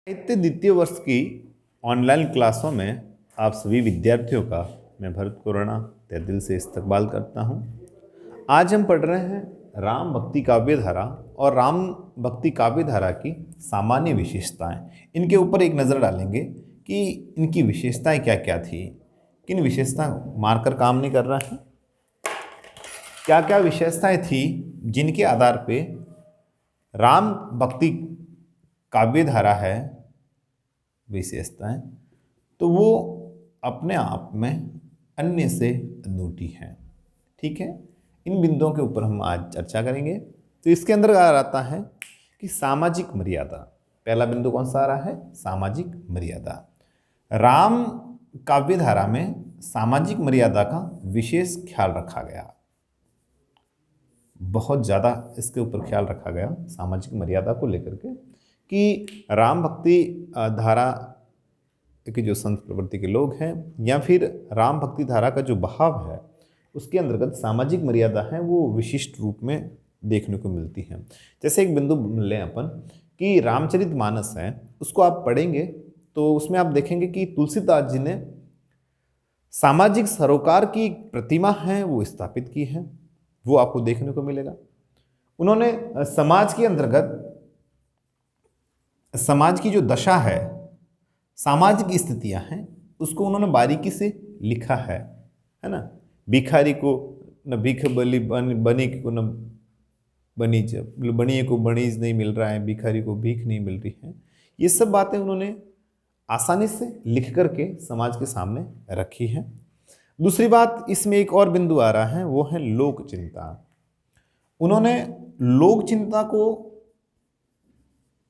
साहित्य द्वितीय वर्ष की ऑनलाइन क्लासों में आप सभी विद्यार्थियों का मैं भरत कोराना तहे दिल से इस्तकबाल करता हूं। आज हम पढ़ रहे हैं राम भक्ति काव्य धारा और राम भक्ति काव्य धारा की सामान्य विशेषताएं। इनके ऊपर एक नज़र डालेंगे कि इनकी विशेषताएं क्या क्या थी, किन विशेषताएं मारकर काम नहीं कर रहा है, क्या क्या विशेषताएं थी जिनके आधार पे राम भक्ति काव्य धारा है विशेषताएं, तो वो अपने आप में अन्य से अनूठी हैं। ठीक है, इन बिंदुओं के ऊपर हम आज चर्चा करेंगे। तो इसके अंदर आता है कि सामाजिक मर्यादा। पहला बिंदु कौन सा आ रहा है? सामाजिक मर्यादा। राम काव्य धारा में सामाजिक मर्यादा का विशेष ख्याल रखा गया, बहुत ज़्यादा इसके ऊपर ख्याल रखा गया सामाजिक मर्यादा को लेकर के, कि राम भक्ति धारा के जो संत प्रवृत्ति के लोग हैं या फिर राम भक्ति धारा का जो बहाव है उसके अंतर्गत सामाजिक मर्यादा है वो विशिष्ट रूप में देखने को मिलती है। जैसे एक बिंदु लें अपन कि रामचरितमानस है, उसको आप पढ़ेंगे तो उसमें आप देखेंगे कि तुलसीदास जी ने सामाजिक सरोकार की प्रतिमा है वो स्थापित की है, वो आपको देखने को मिलेगा। उन्होंने समाज के अंतर्गत समाज की जो दशा है, सामाजिक स्थितियां हैं, उसको उन्होंने बारीकी से लिखा है ना। भिखारी को न भीख बली बनी को न बनीज, बनिए को बनीज नहीं मिल रहा है, भिखारी को भीख नहीं मिल रही है। ये सब बातें उन्होंने आसानी से लिख करके समाज के सामने रखी है। दूसरी बात, इसमें एक और बिंदु आ रहा है, वो है लोक चिंता। उन्होंने लोक चिंता को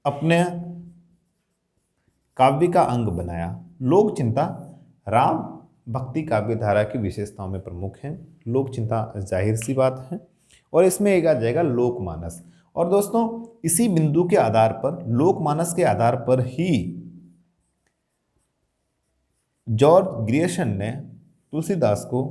अपने काव्य का अंग बनाया। लोक चिंता राम भक्ति काव्य धारा की विशेषताओं में प्रमुख है। लोक चिंता जाहिर सी बात है, और इसमें एक आ जाएगा लोकमानस। और दोस्तों, इसी बिंदु के आधार पर, लोकमानस के आधार पर ही जॉर्ज ग्रियर्सन ने तुलसीदास को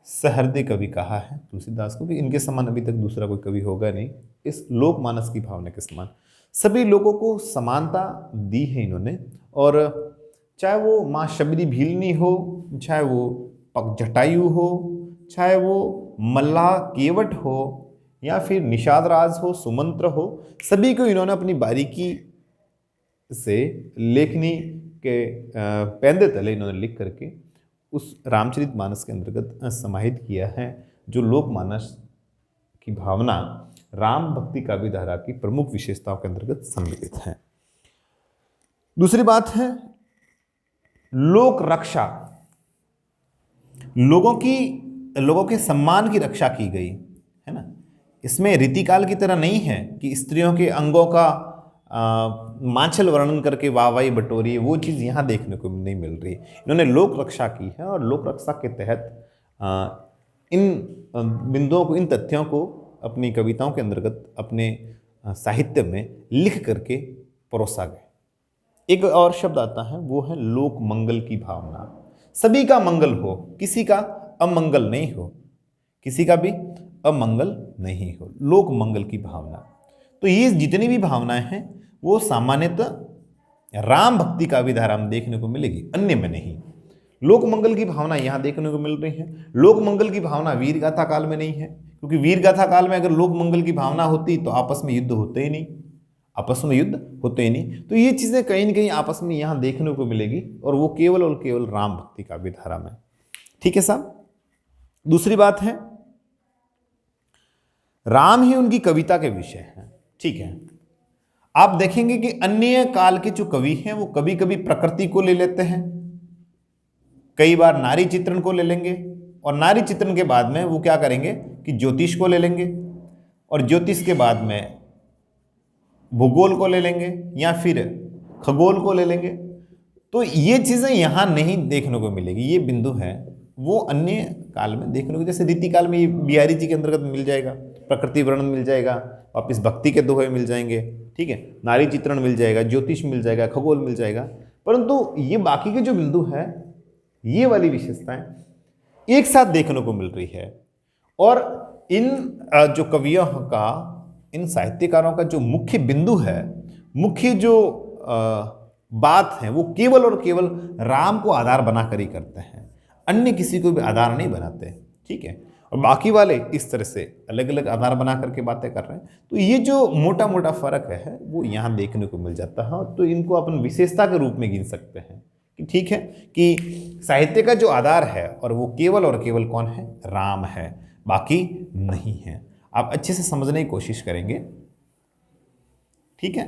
सहृदय कवि कहा है। तुलसीदास को भी इनके समान अभी तक दूसरा कोई कवि होगा नहीं इस लोकमानस की भावना के समान। सभी लोगों को समानता दी है इन्होंने, और चाहे वो माँ शबरी भीलनी हो, चाहे वो पग जटायु हो, चाहे वो मल्लाह केवट हो, या फिर निषाद राज हो, सुमंत्र हो, सभी को इन्होंने अपनी बारीकी से लेखनी के पेंदे तले इन्होंने लिख करके उस रामचरितमानस के अंतर्गत समाहित किया है, जो लोकमानस की भावना राम भक्ति काव्य धारा की प्रमुख विशेषताओं के अंतर्गत सम्मिलित है। दूसरी बात है लोक रक्षा। लोगों के सम्मान की रक्षा की गई है ना। इसमें रीतिकाल की तरह नहीं है कि स्त्रियों के अंगों का मांछल वर्णन करके वाहवाही बटोरी, वो चीज़ यहाँ देखने को नहीं मिल रही। इन्होंने लोक रक्षा की है, और लोक रक्षा के तहत इन बिंदुओं को, इन तथ्यों को अपनी कविताओं के अंतर्गत अपने साहित्य में लिख करके परोसा गए। एक और शब्द आता है, वो है लोक मंगल की भावना। सभी का मंगल हो, किसी का अमंगल नहीं हो, किसी का भी अमंगल नहीं हो, लोक मंगल की भावना। तो ये जितनी भी भावनाएं हैं वो सामान्यतः राम भक्ति काव्य धारा में देखने को मिलेगी, अन्य में नहीं। लोक मंगल की भावना यहाँ देखने को मिल रही है। लोक मंगल की भावना वीर गाथा काल में नहीं है, क्योंकि वीर गाथा काल में अगर लोक मंगल की भावना होती तो आपस में युद्ध होते ही नहीं, आपस में युद्ध होते ही नहीं। तो ये चीज़ें कहीं न कहीं आपस में यहाँ देखने को मिलेगी, और वो केवल और केवल राम भक्ति काव्य धारा में। ठीक है साहब। दूसरी बात है, राम ही उनकी कविता के विषय हैं। ठीक है, आप देखेंगे कि अन्य काल के जो कवि हैं वो कभी कभी प्रकृति को ले लेते हैं, कई बार नारी चित्रण को ले लेंगे, और नारी चित्रण के बाद में वो क्या करेंगे कि ज्योतिष को ले लेंगे, और ज्योतिष के बाद में भूगोल को ले लेंगे, या फिर खगोल को ले लेंगे। तो ये चीज़ें यहाँ नहीं देखने को मिलेगी। ये बिंदु है वो अन्य काल में देखने को, जैसे रीति काल में ये बिहारी जी के अंतर्गत मिल जाएगा, प्रकृति वर्णन मिल जाएगा, वापिस भक्ति के दोहे मिल जाएंगे, ठीक है, नारी चित्रण मिल जाएगा, ज्योतिष मिल जाएगा, खगोल मिल जाएगा। परंतु ये बाकी के जो बिंदु है, ये वाली विशेषताएं एक साथ देखने को मिल रही है। और इन जो कवियों का, इन साहित्यकारों का जो मुख्य बिंदु है मुख्य जो बात है वो केवल और केवल राम को आधार बनाकर ही करते हैं, अन्य किसी को भी आधार नहीं बनाते। ठीक है, और बाकी वाले इस तरह से अलग अलग आधार बना करके बातें कर रहे हैं। तो ये जो मोटा मोटा फर्क है वो यहाँ देखने को मिल जाता है। तो इनको अपन विशेषता के रूप में गिन सकते हैं कि ठीक है कि साहित्य का जो आधार है और वो केवल और केवल कौन है, राम है, बाकी नहीं है। आप अच्छे से समझने की कोशिश करेंगे। ठीक है,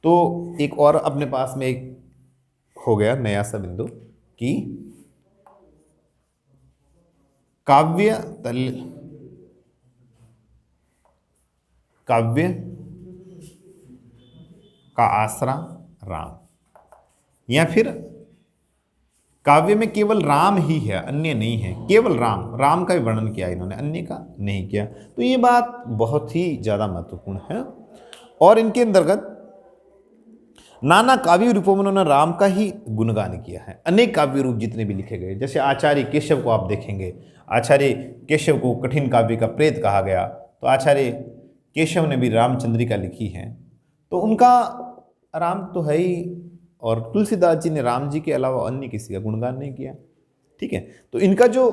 तो एक और अपने पास में एक हो गया नया सा बिंदु कि काव्य का आसरा राम, या फिर काव्य में केवल राम ही है, अन्य नहीं है, केवल राम, राम का भी वर्णन किया इन्होंने, अन्य का नहीं किया। तो ये बात बहुत ही ज़्यादा महत्वपूर्ण है। और इनके अंतर्गत नाना काव्य रूपों में उन्होंने राम का ही गुणगान किया है। अनेक काव्य रूप जितने भी लिखे गए, जैसे आचार्य केशव को आप देखेंगे, आचार्य केशव को कठिन काव्य का प्रेत कहा गया, तो आचार्य केशव ने भी रामचंद्रिका लिखी है, तो उनका राम तो है ही। और तुलसीदास जी ने राम जी के अलावा अन्य किसी का गुणगान नहीं किया। ठीक है, तो इनका जो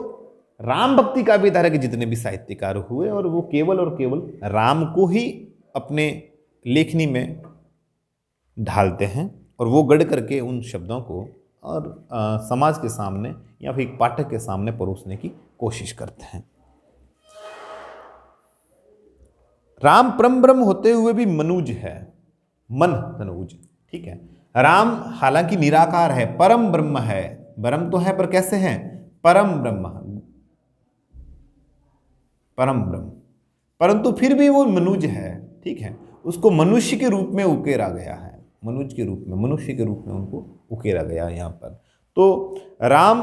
राम भक्ति काव्य धारा के जितने भी साहित्यकार हुए, और वो केवल और केवल राम को ही अपने लेखनी में ढालते हैं, और वो गढ़ करके उन शब्दों को और समाज के सामने या फिर एक पाठक के सामने परोसने की कोशिश करते हैं। राम परम ब्रह्म होते हुए भी मनुज है, मन तनुज। ठीक है, राम हालांकि निराकार है, परम ब्रह्म है, ब्रह्म तो है पर कैसे है, परम ब्रह्म, परम ब्रह्म, परंतु फिर भी वो मनुज है। ठीक है, उसको मनुष्य के रूप में उकेरा गया है, मनुज के रूप में, मनुष्य के रूप में उनको उकेरा गया यहाँ पर। तो राम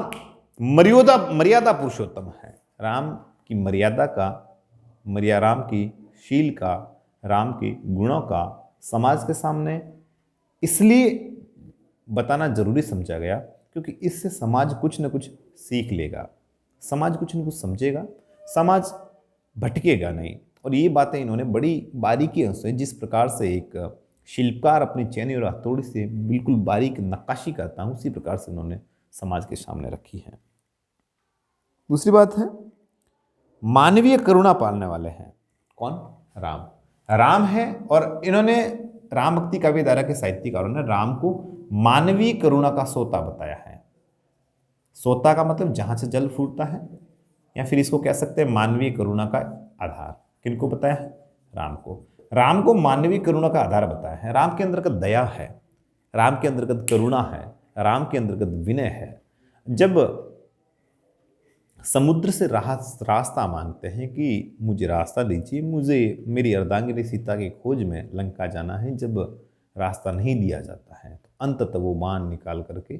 मर्यादा पुरुषोत्तम है, राम की मर्यादा का, राम की शील का, राम की गुणों का समाज के सामने इसलिए बताना जरूरी समझा गया क्योंकि इससे समाज कुछ न कुछ सीख लेगा, समाज कुछ न कुछ समझेगा, समाज भटकेगा नहीं। और ये बातें इन्होंने बड़ी बारीकी से, जिस प्रकार से एक शिल्पकार अपनी चैनी और हथौड़ी से बिल्कुल बारीक नक्काशी करता है, उसी प्रकार से इन्होंने समाज के सामने रखी है। दूसरी बात है, मानवीय करुणा पालने वाले हैं कौन, राम, राम है। और इन्होंने राम भक्ति काव्य धारा के साहित्यकारों ने राम को मानवीय करुणा का सोता बताया है। सोता का मतलब जहां से जल फूटता है, या फिर इसको कह सकते हैं मानवीय करुणा का आधार। किनको बताया है, राम को। राम को मानवीय करुणा का आधार बताया है। राम के अंतर्गत दया है, राम के अंतर्गत करुणा है, राम के अंतर्गत विनय है। जब समुद्र से रास्ता मांगते हैं कि मुझे रास्ता दीजिए, मुझे मेरी अर्धांगिनी सीता की खोज में लंका जाना है, जब रास्ता नहीं दिया जाता है तो अंततः वो बाण निकाल करके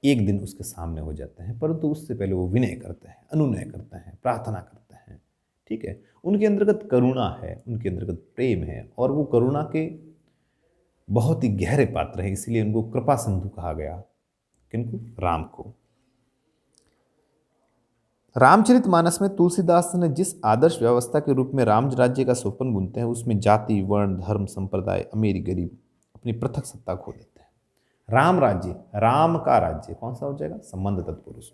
एक दिन उसके सामने हो जाते हैं, परंतु उससे पहले वो विनय करते हैं, अनुनय करते हैं, प्रार्थना करते हैं। ठीक है, उनके अंतर्गत करुणा है, उनके अंतर्गत प्रेम है, और वो करुणा के बहुत ही गहरे पात्र हैं, इसलिए उनको कृपा सिंधु कहा गया। किनको, राम को। रामचरितमानस में तुलसीदास ने जिस आदर्श व्यवस्था के रूप में राम राज्य का स्वप्न बुनते हैं, उसमें जाति, वर्ण, धर्म, संप्रदाय, अमीर गरीब अपनी पृथक सत्ता खो देते हैं। राम राज्य, राम का राज्य कौन सा हो जाएगा, संबंध तत्पुरुष।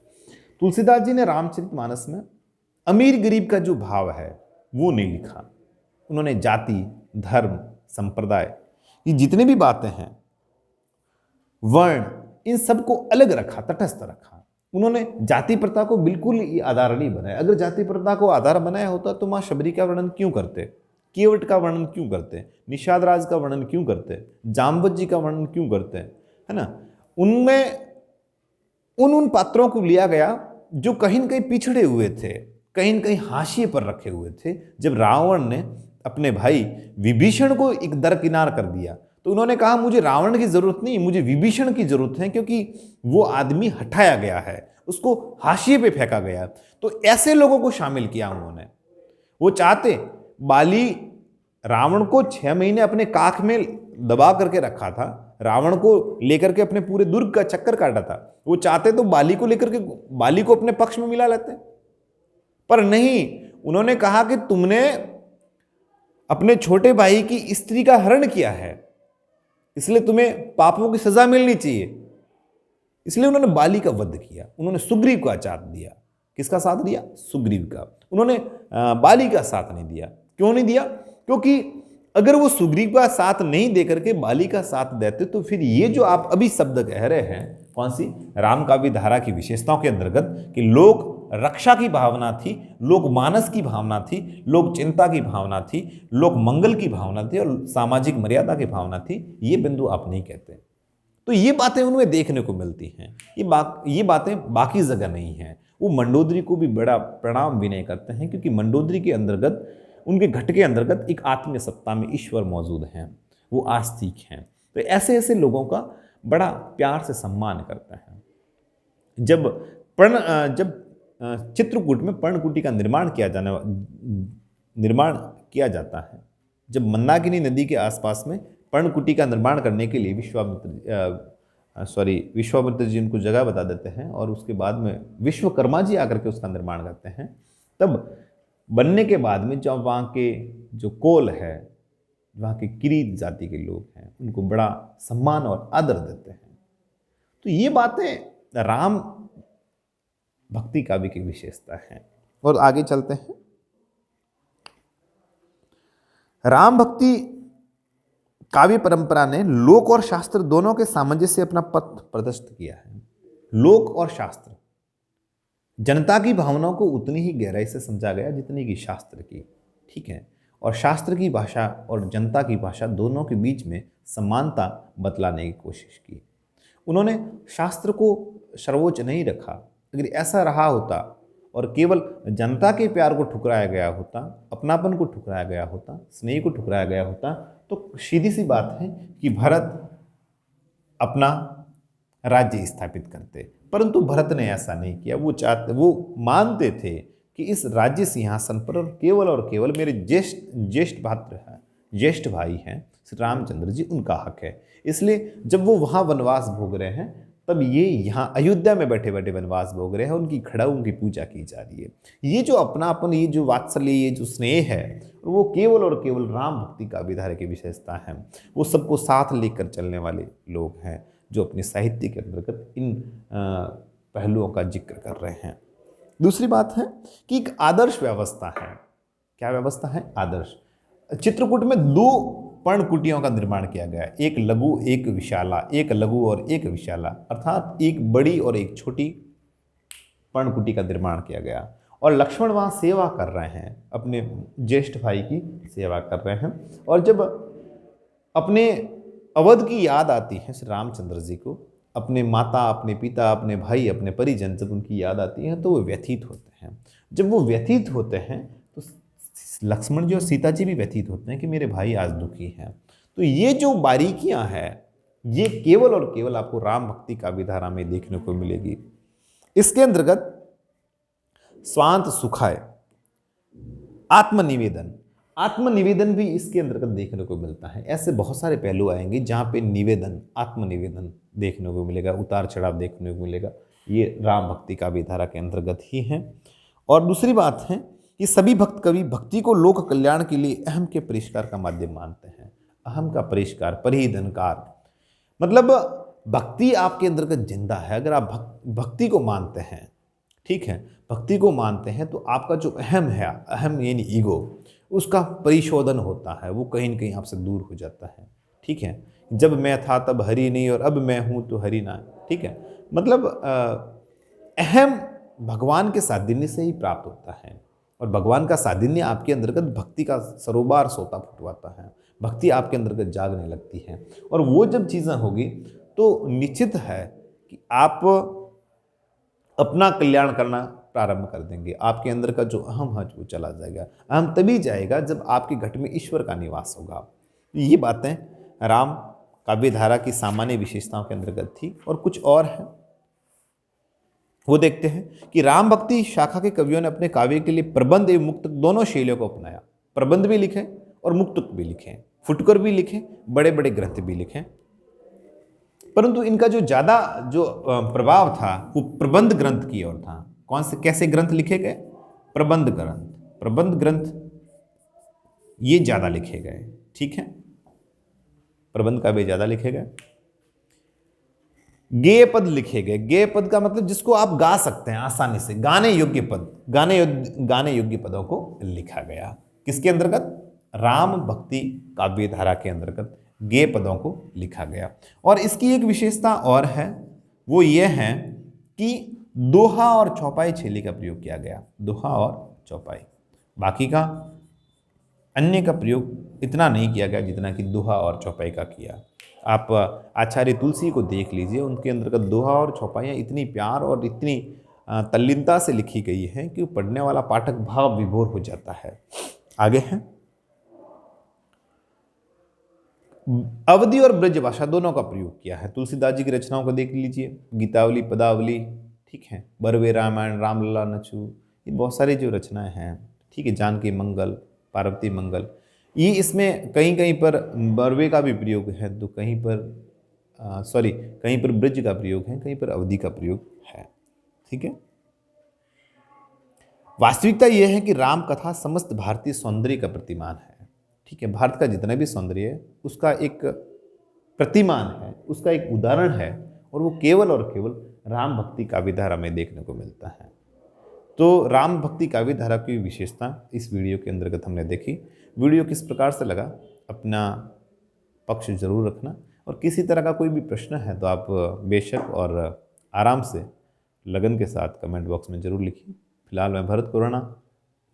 तुलसीदास जी ने रामचरितमानस में अमीर गरीब का जो भाव है वो नहीं लिखा। उन्होंने जाति, धर्म, संप्रदाय, ये जितने भी बातें हैं, वर्ण, इन सबको अलग रखा, तटस्थ रखा। उन्होंने जाति प्रथा को बिल्कुल ही आधार नहीं बनाया। अगर जाति प्रथा को आधार बनाया होता तो माँ शबरी का वर्णन क्यों करते, केवट का वर्णन क्यों करते, निषाद राज का वर्णन क्यों करते, जाम्बवत जी का वर्णन क्यों करते हैं, है ना। उनमें उन पात्रों को लिया गया जो कहीं न कहीं पिछड़े हुए थे, कहीं न कहीं हाशिए पर रखे हुए थे। जब रावण ने अपने भाई विभीषण को एक दरकिनार कर दिया तो उन्होंने कहा मुझे रावण की जरूरत नहीं, मुझे विभीषण की जरूरत है, क्योंकि वो आदमी हटाया गया है, उसको हाशिए पे फेंका गया। तो ऐसे लोगों को शामिल किया उन्होंने। वो चाहते, बाली रावण को 6 महीने अपने काख में दबा करके रखा था, रावण को लेकर के अपने पूरे दुर्ग का चक्कर काटा था। वो चाहते तो बाली को लेकर के बाली को अपने पक्ष में मिला लेते, पर नहीं, उन्होंने कहा कि तुमने अपने छोटे भाई की स्त्री का हरण किया है, इसलिए तुम्हें पापों की सजा मिलनी चाहिए। इसलिए उन्होंने बाली का वध किया, उन्होंने सुग्रीव का साथ दिया। किसका साथ दिया? सुग्रीव का। उन्होंने बाली का साथ नहीं दिया। क्यों नहीं दिया? क्योंकि अगर वो सुग्रीव का साथ नहीं देकर के बाली का साथ देते तो फिर ये जो आप अभी शब्द कह रहे हैं, कौन सी? रामकाव्य धारा की विशेषताओं के अंतर्गत कि लोक रक्षा की भावना थी, लोक मानस की भावना थी, लोक चिंता की भावना थी, लोक मंगल की भावना थी और सामाजिक मर्यादा की भावना थी, ये बिंदु आप नहीं कहते। तो ये बातें उनमें देखने को मिलती हैं। ये बातें बाकी जगह नहीं हैं। वो मंडोदरी को भी बड़ा प्रणाम विनय करते हैं, क्योंकि मंडोदरी के अंतर्गत, उनके घट के अंतर्गत एक आत्मीय सत्ता में ईश्वर मौजूद हैं, वो आस्तिक हैं। तो ऐसे ऐसे लोगों का बड़ा प्यार से सम्मान करते हैं। जब चित्रकूट में पर्णकुटी का निर्माण किया जाता है, जब मंदाकिनी नदी के आसपास में पर्णकुटी का निर्माण करने के लिए विश्वामित्र जी उनको जगह बता देते हैं और उसके बाद में विश्वकर्मा जी आकर के उसका निर्माण करते हैं। तब बनने के बाद में जब वहाँ के जो कोल है, वहाँ के किरीत जाति के लोग हैं, उनको बड़ा सम्मान और आदर देते हैं। तो ये बातें राम भक्ति काव्य की विशेषता है। और आगे चलते हैं। राम भक्ति काव्य परंपरा ने लोक और शास्त्र दोनों के सामंजस्य से अपना पथ प्रदर्शित किया है। लोक और शास्त्र, जनता की भावनाओं को उतनी ही गहराई से समझा गया जितनी की शास्त्र की, ठीक है। और शास्त्र की भाषा और जनता की भाषा दोनों के बीच में समानता बतलाने की कोशिश की। उन्होंने शास्त्र को सर्वोच्च नहीं रखा। अगर ऐसा रहा होता और केवल जनता के प्यार को ठुकराया गया होता, अपनापन को ठुकराया गया होता, स्नेह को ठुकराया गया होता, तो सीधी सी बात है कि भरत अपना राज्य स्थापित करते। परंतु भरत ने ऐसा नहीं किया। वो मानते थे कि इस राज्य सिंहासन पर और केवल मेरे ज्येष्ठ भाई हैं श्री रामचंद्र जी, उनका हक है। इसलिए जब वो वहाँ वनवास भोग रहे हैं, तब ये यहाँ अयोध्या में बैठे बैठे वनवास भोग रहे हैं, उनकी खड़ाऊ की पूजा की जा रही है। ये जो अपनापन, ये जो वात्सल्य, ये जो स्नेह है, वो केवल और केवल राम भक्ति का विधार की विशेषता है। वो सबको साथ लेकर चलने वाले लोग हैं जो अपने साहित्य के अंतर्गत इन पहलुओं का जिक्र कर रहे हैं। दूसरी बात है कि एक आदर्श व्यवस्था है। क्या व्यवस्था है? आदर्श। चित्रकूट में 2 पर्णकुटियों का निर्माण किया गया, एक लघु एक विशाला, एक लघु और एक विशाला, अर्थात एक बड़ी और एक छोटी पर्णकुटी का निर्माण किया गया। और लक्ष्मण वहाँ सेवा कर रहे हैं, अपने ज्येष्ठ भाई की सेवा कर रहे हैं। और जब अपने अवध की याद आती है श्री रामचंद्र जी को, अपने माता, अपने पिता, अपने भाई, अपने परिजन, जब उनकी याद आती है तो वो व्यथित होते हैं। जब वो व्यथित होते हैं तो लक्ष्मण जी और सीता जी भी व्यथित होते हैं कि मेरे भाई आज दुखी हैं। तो ये जो बारीकियां हैं, ये केवल और केवल आपको राम भक्ति काव्य धारा में देखने को मिलेगी। इसके अंतर्गत स्वांत सुखाय, आत्मनिवेदन भी इसके अंतर्गत देखने को मिलता है। ऐसे बहुत सारे पहलू आएंगे जहाँ पे निवेदन, आत्मनिवेदन देखने को मिलेगा, उतार चढ़ाव देखने को मिलेगा। ये राम भक्ति काव्य धारा के अंतर्गत ही है। और दूसरी बात है कि सभी भक्त कवि भक्ति को लोक कल्याण के लिए अहम के परिष्कार का माध्यम मानते हैं। अहम का परिष्कार, परिधनकार, मतलब भक्ति आपके अंतर्गत जिंदा है। अगर आप भक्ति को मानते हैं, ठीक है, भक्ति को मानते हैं, तो आपका जो अहम है, अहम यानी ईगो, उसका परिशोधन होता है, वो कहीं न कहीं आपसे दूर हो जाता है, ठीक है। जब मैं था तब हरि नहीं और अब मैं हूँ तो हरि ना, ठीक है। मतलब अहम भगवान के साधिन्य से ही प्राप्त होता है। और भगवान का साधिन्य आपके अंतर्गत भक्ति का सरोबार सोता फुटवाता है, भक्ति आपके अंतर्गत जागने लगती है। और वो जब चीज़ें होगी तो निश्चित है कि आप अपना कल्याण करना प्रारंभ कर देंगे। आपके अंदर का जो अहम है वो चला जाएगा। अहम तभी जाएगा जब आपके घट में ईश्वर का निवास होगा। ये बातें राम काव्य धारा की सामान्य विशेषताओं के अंतर्गत थी। और कुछ और है, वो देखते हैं कि राम भक्ति शाखा के कवियों ने अपने काव्य के लिए प्रबंध एवं मुक्तक दोनों शैलियों को अपनाया। प्रबंध भी लिखे और मुक्तक भी लिखे, फुटकर भी लिखे, बड़े बड़े ग्रंथ भी लिखे। परंतु इनका जो ज़्यादा प्रभाव था वो प्रबंध ग्रंथ की ओर था। कौन से, कैसे ग्रंथ लिखे गए? प्रबंध ग्रंथ ये ज़्यादा लिखे गए, ठीक है। प्रबंध काव्य ज़्यादा लिखे गए। गेय पद लिखे गए। गेय पद का मतलब जिसको आप गा सकते हैं आसानी से, गाने योग्य पद, गाने योग्य पदों को लिखा गया। किसके अंतर्गत? राम भक्ति काव्य धारा के अंतर्गत गेय पदों को लिखा गया। और इसकी एक विशेषता और है, वो ये है कि दोहा और चौपाई शैली का प्रयोग किया गया। दोहा और चौपाई, बाकी का अन्य का प्रयोग इतना नहीं किया गया जितना कि दोहा और चौपाई का किया। आप आचार्य तुलसी को देख लीजिए, उनके अंतर्गत दोहा और चौपाइयाँ इतनी प्यार और इतनी तल्लीनता से लिखी गई है कि पढ़ने वाला पाठक भाव विभोर हो जाता है। आगे है, अवधी और ब्रज भाषा दोनों का प्रयोग किया है। तुलसीदास जी की रचनाओं को देख लीजिए, गीतावली, पदावली, ठीक है, बरवे रामायण, रामलला नचू, ये बहुत सारी जो रचनाएं हैं, ठीक है, जानकी मंगल, पार्वती मंगल, ये इसमें कहीं कहीं पर बरवे का भी प्रयोग है, तो कहीं पर कहीं पर ब्रज का प्रयोग है, कहीं पर अवधि का प्रयोग है। ठीक है, वास्तविकता यह है कि राम कथा समस्त भारतीय सौंदर्य का प्रतिमान है। ठीक है, भारत का जितना भी सौंदर्य है उसका एक प्रतिमान है, उसका एक उदाहरण है, और वो केवल और केवल राम भक्ति काव्य धारा में देखने को मिलता है। तो राम भक्ति काव्य धारा की विशेषता इस वीडियो के अंतर्गत हमने देखी। वीडियो किस प्रकार से लगा, अपना पक्ष जरूर रखना, और किसी तरह का कोई भी प्रश्न है तो आप बेशक और आराम से लगन के साथ कमेंट बॉक्स में जरूर लिखिए। फिलहाल मैं भरत कोराना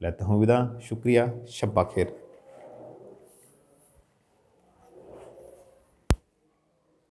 लेता हूँ विदा। शुक्रिया, शब्बा खैर।